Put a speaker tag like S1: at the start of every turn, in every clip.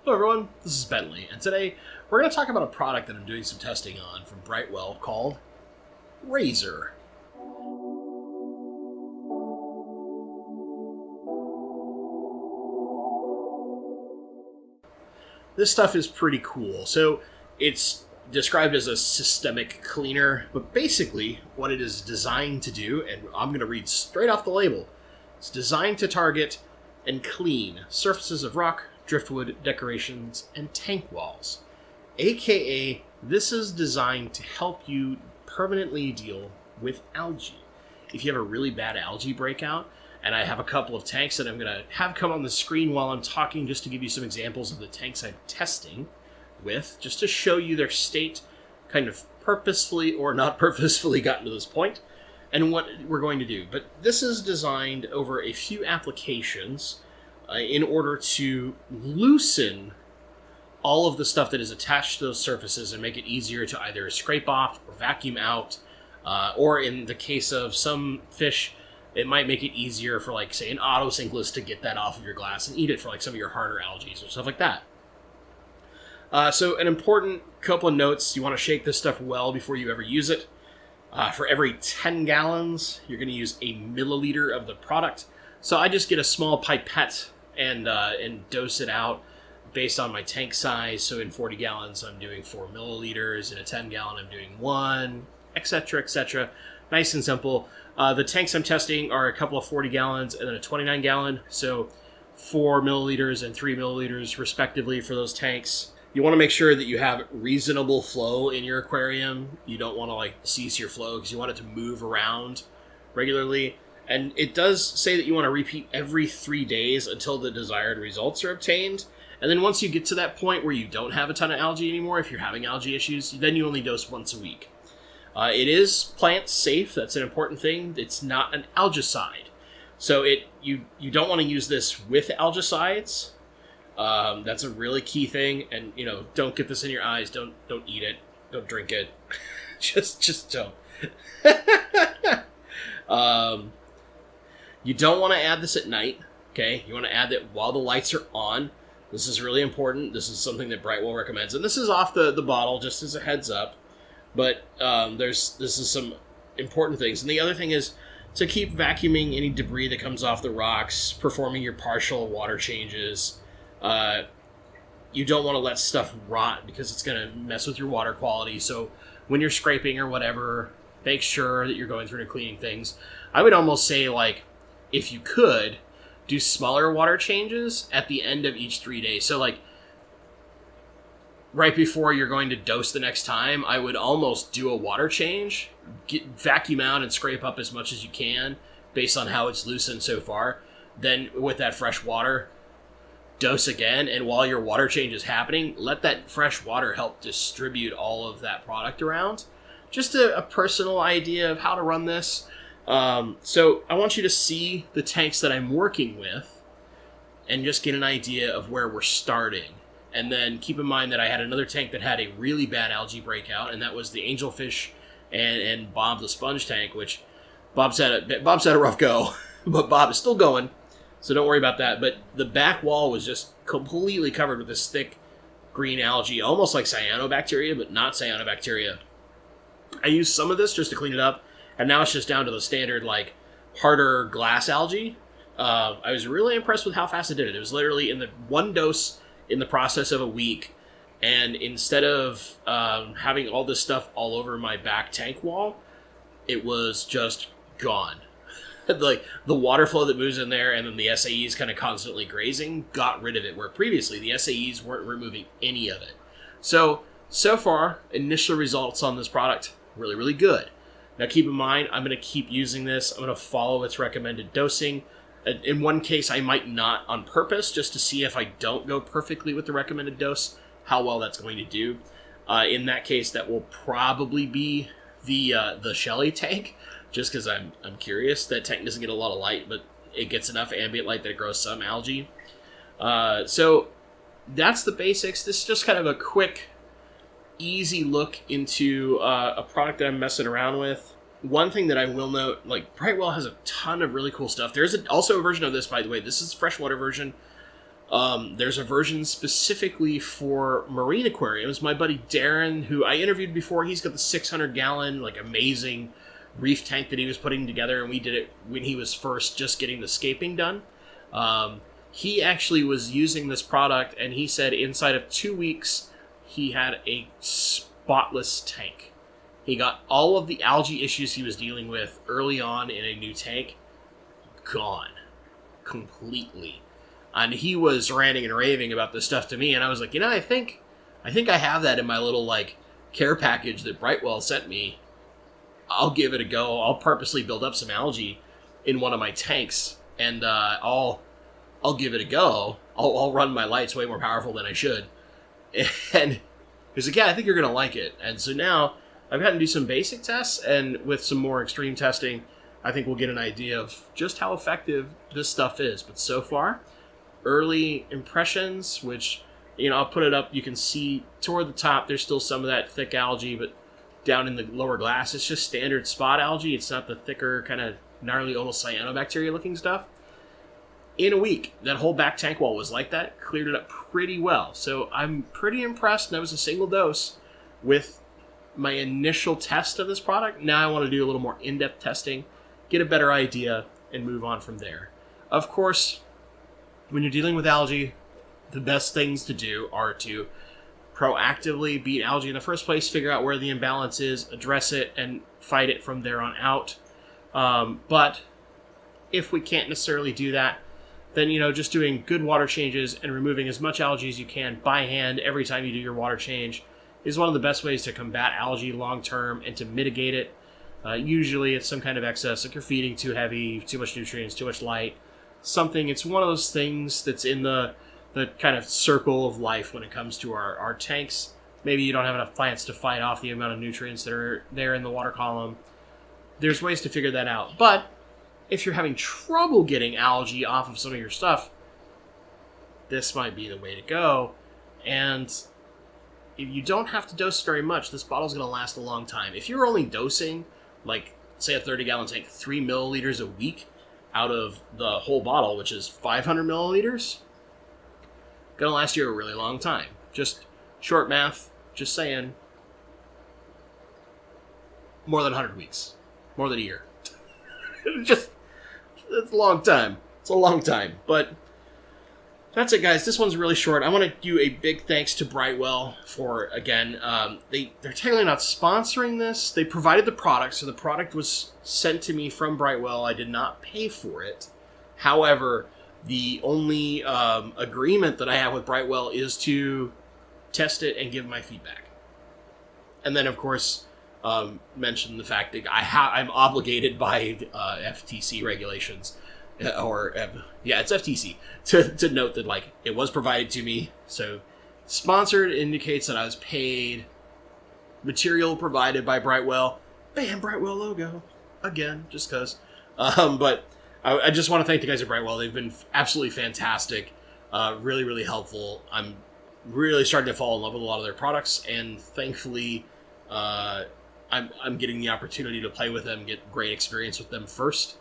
S1: Hello everyone, this is Bentley, and today we're going to talk about a product that I'm doing some testing on from Brightwell called Razor. This stuff is pretty cool. So it's described as a systemic cleaner, but basically what it is designed to do, and I'm going to read straight off the label, it's designed to target and clean surfaces of rock, driftwood, decorations, and tank walls. AKA, this is designed to help you permanently deal with algae. If you have a really bad algae breakout, and I have a couple of tanks that I'm going to have come on the screen while I'm talking just to give you some examples of the tanks I'm testing with, just to show you their state, kind of purposefully or not purposefully gotten to this point, and what we're going to do. But this is designed over a few applications in order to loosen all of the stuff that is attached to those surfaces and make it easier to either scrape off or vacuum out, or in the case of some fish, it might make it easier for, like, say, an autocinklus to get that off of your glass and eat it for, like, some of your harder algae or stuff like that. So an important couple of notes, you want to shake this stuff well before you ever use it. For every 10 gallons, you're going to use a milliliter of the product. So I just get a small pipette and dose it out based on my tank size. So in 40 gallons, I'm doing 4 milliliters. In a 10 gallon, I'm doing 1, etc., etc. Nice and simple. The tanks I'm testing are a couple of 40 gallons and then a 29 gallon. So 4 milliliters and 3 milliliters respectively for those tanks. You want to make sure that you have reasonable flow in your aquarium. You don't want to, like, cease your flow because you want it to move around regularly. And it does say that you want to repeat every 3 days until the desired results are obtained. And then once you get to that point where you don't have a ton of algae anymore, if you're having algae issues, then you only dose once a week. It is plant safe. That's an important thing. It's not an algicide. So you don't want to use this with algicides. That's a really key thing. And, don't get this in your eyes. Don't eat it. Don't drink it. just don't. You don't want to add this at night, okay? You want to add it while the lights are on. This is really important. This is something that Brightwell recommends. And this is off the bottle, just as a heads up. But this is some important things. And the other thing is to keep vacuuming any debris that comes off the rocks, performing your partial water changes. You don't want to let stuff rot because it's going to mess with your water quality. So when you're scraping or whatever, make sure that you're going through and cleaning things. I would almost say, like, if you could, do smaller water changes at the end of each 3 days. So, like, right before you're going to dose the next time, I would almost do a water change, vacuum out and scrape up as much as you can based on how it's loosened so far. Then with that fresh water, dose again, and while your water change is happening, let that fresh water help distribute all of that product around. Just a personal idea of how to run this. So I want you to see the tanks that I'm working with and just get an idea of where we're starting. And then keep in mind that I had another tank that had a really bad algae breakout, and that was the angelfish and Bob the sponge tank, which Bob's had a rough go, but Bob is still going, so don't worry about that. But the back wall was just completely covered with this thick green algae, almost like cyanobacteria, but not cyanobacteria. I used some of this just to clean it up, and now it's just down to the standard, like, harder glass algae. I was really impressed with how fast it did it. It was literally in the one dose in the process of a week, and instead of having all this stuff all over my back tank wall, it was just gone. Like, the water flow that moves in there and then the SAEs kind of constantly grazing got rid of it, where previously the SAEs weren't removing any of it. So far, initial results on this product, really, really good. Now keep in mind, I'm going to keep using this. I'm going to follow its recommended dosing. In one case, I might not on purpose, just to see if I don't go perfectly with the recommended dose, how well that's going to do. In that case, that will probably be the Shelly tank, just because I'm curious. That tank doesn't get a lot of light, but it gets enough ambient light that it grows some algae. So that's the basics. This is just kind of a quick, easy look into a product that I'm messing around with. One thing that I will note, like, Brightwell has a ton of really cool stuff. There's also a version of this, by the way. This is the freshwater version. There's a version specifically for marine aquariums. My buddy Darren, who I interviewed before, he's got the 600-gallon, like, amazing reef tank that he was putting together, and we did it when he was first just getting the scaping done. He actually was using this product, and he said inside of 2 weeks, he had a spotless tank. He got all of the algae issues he was dealing with early on in a new tank gone completely. And he was ranting and raving about this stuff to me, and I was like, I think I have that in my little, like, care package that Brightwell sent me. I'll give it a go. I'll purposely build up some algae in one of my tanks, and I'll give it a go. I'll run my lights way more powerful than I should. And he's like, I think you're going to like it. And so now I've gotten to do some basic tests, and with some more extreme testing, I think we'll get an idea of just how effective this stuff is. But so far, early impressions, which, I'll put it up. You can see toward the top, there's still some of that thick algae, but down in the lower glass, it's just standard spot algae. It's not the thicker, kind of gnarly, almost cyanobacteria-looking stuff. In a week, that whole back tank wall was like that, cleared it up pretty well. So I'm pretty impressed, and that was a single dose with my initial test of this product. Now I want to do a little more in-depth testing, get a better idea, and move on from there. Of course, when you're dealing with algae, the best things to do are to proactively beat algae in the first place, figure out where the imbalance is, address it, and fight it from there on out. But if we can't necessarily do that, then, just doing good water changes and removing as much algae as you can by hand every time you do your water change is one of the best ways to combat algae long-term and to mitigate it. Usually it's some kind of excess, like you're feeding too heavy, too much nutrients, too much light, something. It's one of those things that's in the kind of circle of life when it comes to our tanks. Maybe you don't have enough plants to fight off the amount of nutrients that are there in the water column. There's ways to figure that out. But if you're having trouble getting algae off of some of your stuff, this might be the way to go. And if you don't have to dose very much, this bottle's going to last a long time. If you're only dosing, like, say a 30-gallon tank, 3 milliliters a week out of the whole bottle, which is 500 milliliters, going to last you a really long time. Just short math, just saying. More than 100 weeks. More than a year. It's a long time. It's a long time. But that's it, guys. This one's really short. I want to do a big thanks to Brightwell for, again, they're technically not sponsoring this. They provided the product, so the product was sent to me from Brightwell. I did not pay for it. However, the only agreement that I have with Brightwell is to test it and give my feedback. And then, of course, mention the fact that I'm obligated by FTC regulations, it's FTC, to note that, like, it was provided to me. So sponsored indicates that I was paid. Material provided by Brightwell. Bam, Brightwell logo again, just because. But I just want to thank the guys at Brightwell. They've been absolutely fantastic, really, really helpful. I'm really starting to fall in love with a lot of their products, and thankfully, I'm getting the opportunity to play with them, get great experience with them first.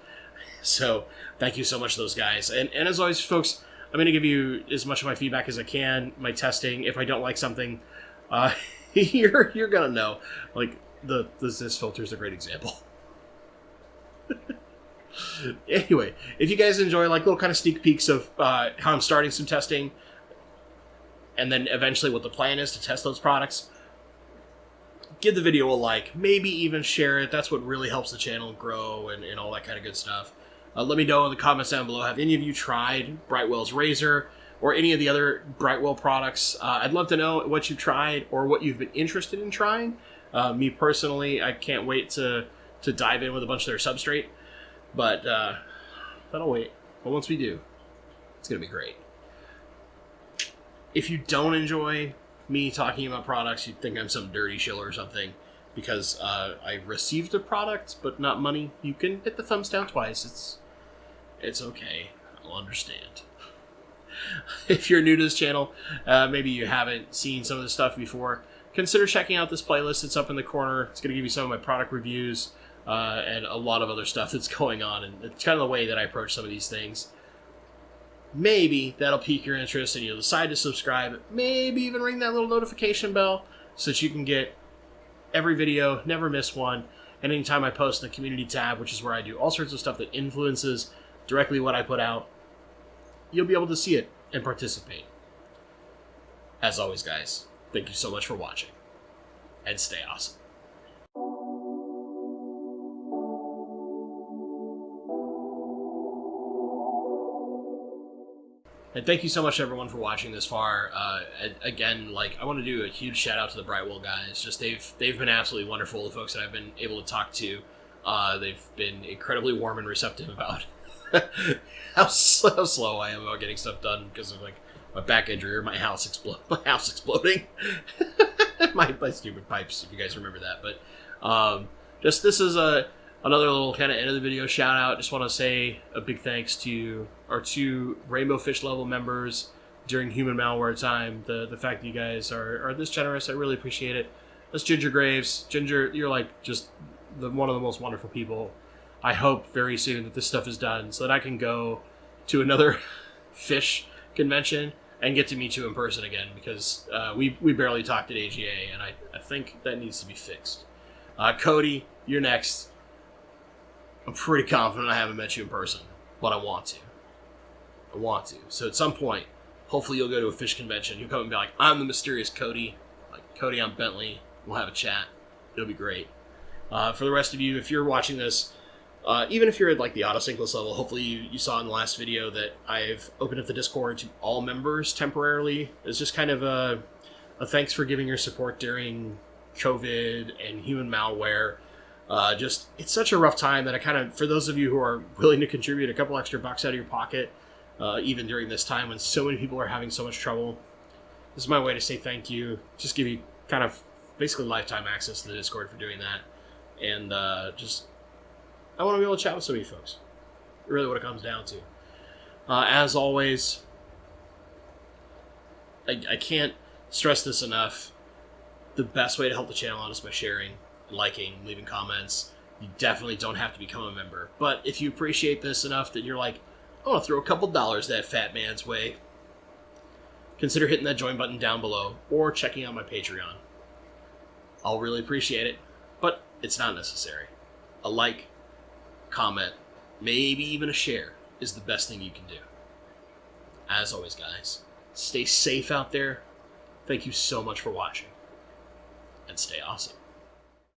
S1: So thank you so much to those guys. And as always, folks, I'm going to give you as much of my feedback as I can, my testing. If I don't like something, you're going to know. Like, this filter is a great example. Anyway, if you guys enjoy, like, little kind of sneak peeks of how I'm starting some testing, and then eventually what the plan is to test those products, give the video a like, maybe even share it. That's what really helps the channel grow and all that kind of good stuff. Let me know in the comments down below, have any of you tried Brightwell's razor or any of the other Brightwell products? I'd love to know what you've tried or what you've been interested in trying. Me personally, I can't wait to dive in with a bunch of their substrate, but that'll wait. But once we do, it's going to be great. If you don't enjoy me talking about products, you'd think I'm some dirty shiller or something, because I received a product but not money. You can hit the thumbs down twice. It's okay. I'll understand. If you're new to this channel, maybe you haven't seen some of this stuff before, consider checking out this playlist. It's up in the corner. It's going to give you some of my product reviews and a lot of other stuff that's going on, and it's kind of the way that I approach some of these things. maybe that'll pique your interest and you'll decide to subscribe. Maybe even ring that little notification bell so that you can get every video, never miss one. And anytime I post in the community tab, which is where I do all sorts of stuff that influences directly what I put out, you'll be able to see it and participate. As always, guys, thank you so much for watching, and stay awesome. And thank you so much, everyone, for watching this far. Again, I want to do a huge shout out to the Brightwell guys. Just they've been absolutely wonderful. The folks that I've been able to talk to, they've been incredibly warm and receptive about how slow I am about getting stuff done because of my back injury or my house exploding. my stupid pipes, if you guys remember that. But just this is another little kind of end of the video shout out. Just want to say a big thanks to our 2 Rainbow Fish level members during Human Malware time. The fact that you guys are this generous, I really appreciate it. That's Ginger Graves. Ginger, you're just one of the most wonderful people. I hope very soon that this stuff is done so that I can go to another fish convention and get to meet you in person again, because we barely talked at AGA, and I think that needs to be fixed. Cody, you're next. I'm pretty confident I haven't met you in person, but I want to. So at some point, hopefully you'll go to a fish convention. You'll come and be like, I'm the mysterious Cody. Cody, I'm Bentley. We'll have a chat. It'll be great. For the rest of you, if you're watching this, even if you're at the autosynchronous level, hopefully you saw in the last video that I've opened up the Discord to all members temporarily. It's just kind of a thanks for giving your support during COVID and human malware. It's such a rough time that for those of you who are willing to contribute a couple extra bucks out of your pocket, even during this time when so many people are having so much trouble, this is my way to say thank you. Just give you kind of basically lifetime access to the Discord for doing that. And I want to be able to chat with some of you folks. Really what it comes down to. As always, I can't stress this enough. The best way to help the channel out is by sharing, liking, leaving comments. You definitely don't have to become a member. But if you appreciate this enough that you're I want to throw a couple dollars that fat man's way, consider hitting that join button down below or checking out my Patreon. I'll really appreciate it, but it's not necessary. A like, comment, maybe even a share is the best thing you can do. As always, guys, stay safe out there. Thank you so much for watching, and stay awesome.